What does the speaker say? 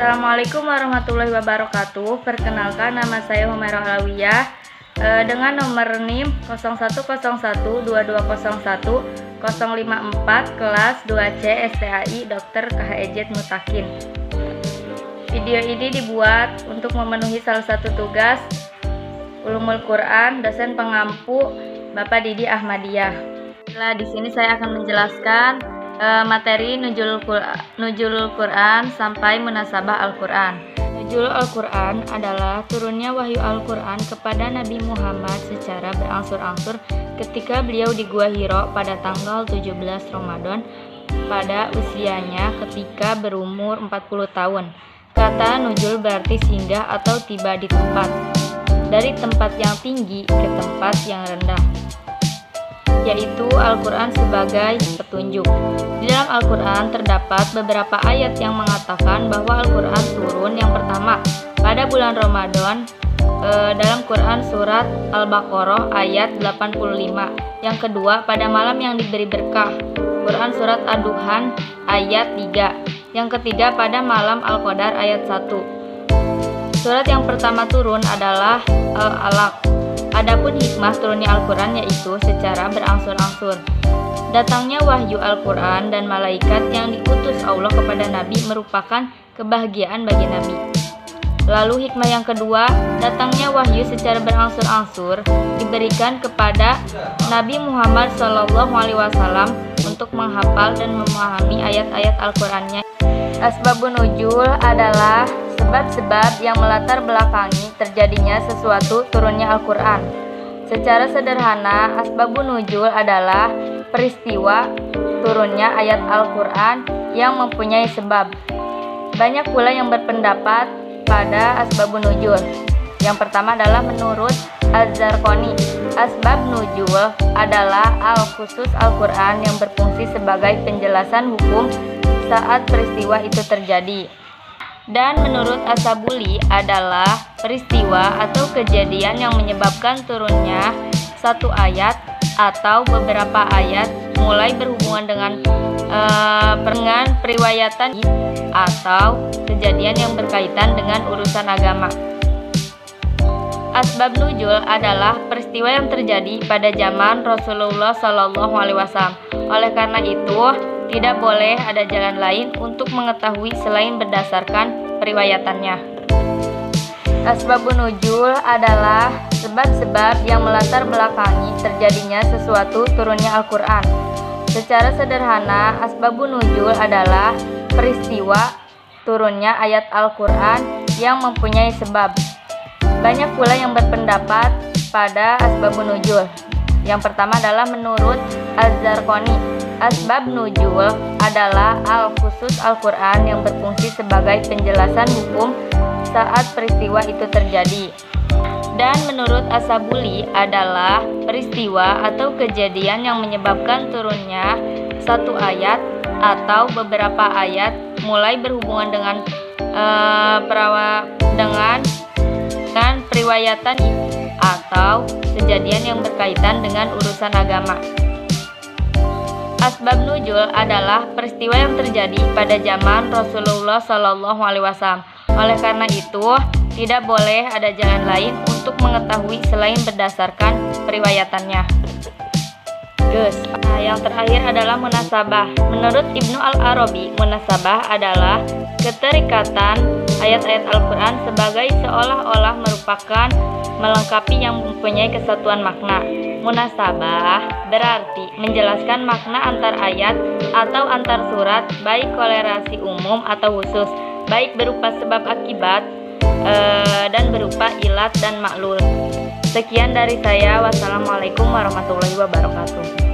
Assalamualaikum warahmatullahi wabarakatuh. Perkenalkan, nama saya Humairah Alawiyah dengan nomor NIM 01112201 kelas 2C STAI Dr. KHEJ Mutakin. Video ini dibuat untuk memenuhi salah satu tugas Ulumul Quran dosen pengampu Bapak Didi Ahmadiyah. Nah, di sini saya akan menjelaskan materi Nuzulul Quran sampai munasabah Al-Quran. Nuzulul Al-Quran adalah turunnya wahyu Al-Quran kepada Nabi Muhammad secara berangsur-angsur ketika beliau di Gua Hiro pada tanggal 17 Ramadan pada usianya ketika berumur 40 tahun. Kata nuzul berarti singgah atau tiba di tempat, dari tempat yang tinggi ke tempat yang rendah, yaitu Al-Quran sebagai petunjuk. Di dalam Al-Quran terdapat beberapa ayat yang mengatakan bahwa Al-Quran turun. Yang pertama, pada bulan Ramadan dalam Quran surat Al-Baqarah ayat 85. Yang kedua, pada malam yang diberi berkah, Quran surat Ad-Duhan ayat 3. Yang ketiga, pada malam Al-Qadar ayat 1. Surat yang pertama turun adalah Al-Alaq. Adapun hikmah turunnya Al-Quran yaitu secara berangsur-angsur. Datangnya wahyu Al-Quran dan malaikat yang diutus Allah kepada Nabi merupakan kebahagiaan bagi Nabi. Lalu hikmah yang kedua, datangnya wahyu secara berangsur-angsur diberikan kepada Nabi Muhammad SAW untuk menghafal dan memahami ayat-ayat Al-Qurannya. Asbabun nuzul adalah sebab-sebab yang melatar belakangi terjadinya sesuatu turunnya Al-Quran. Secara sederhana, asbabun nuzul adalah peristiwa turunnya ayat Al-Quran yang mempunyai sebab. Banyak pula yang berpendapat pada asbabun nuzul. Yang pertama adalah menurut Az-Zarqani, asbab nuzul adalah al-khusus Al-Quran yang berfungsi sebagai penjelasan hukum saat peristiwa itu terjadi. Dan menurut As-Sabuli adalah peristiwa atau kejadian yang menyebabkan turunnya satu ayat atau beberapa ayat, mulai berhubungan dengan periwayatan atau kejadian yang berkaitan dengan urusan agama. Asbab nuzul adalah peristiwa yang terjadi pada zaman Rasulullah SAW. Oleh karena itu, tidak boleh ada jalan lain untuk mengetahui selain berdasarkan periwayatannya. Asbabun nuzul adalah sebab-sebab yang melatar belakangi terjadinya sesuatu turunnya Al-Quran. Secara sederhana, asbabun nuzul adalah peristiwa turunnya ayat Al-Quran yang mempunyai sebab. Banyak pula yang berpendapat pada asbabun nuzul. Yang pertama adalah menurut Az-Zarqani, asbab nuzul adalah al-khusus Al-Quran yang berfungsi sebagai penjelasan hukum saat peristiwa itu terjadi. Dan menurut As-Sabuli adalah peristiwa atau kejadian yang menyebabkan turunnya satu ayat atau beberapa ayat, mulai berhubungan dengan periwayatan atau kejadian yang berkaitan dengan urusan agama. Asbab nuzul adalah peristiwa yang terjadi pada zaman Rasulullah SAW. Oleh karena itu, tidak boleh ada jalan lain untuk mengetahui selain berdasarkan periwayatannya. Yang terakhir adalah munasabah. Menurut Ibnu Al-Arabi, munasabah adalah keterikatan ayat-ayat Al-Quran sebagai seolah-olah merupakan melengkapi yang mempunyai kesatuan makna. Munasabah berarti menjelaskan makna antar ayat atau antar surat, baik kolerasi umum atau khusus, baik berupa sebab akibat dan berupa ilat dan maklul. Sekian dari saya. Wassalamualaikum warahmatullahi wabarakatuh.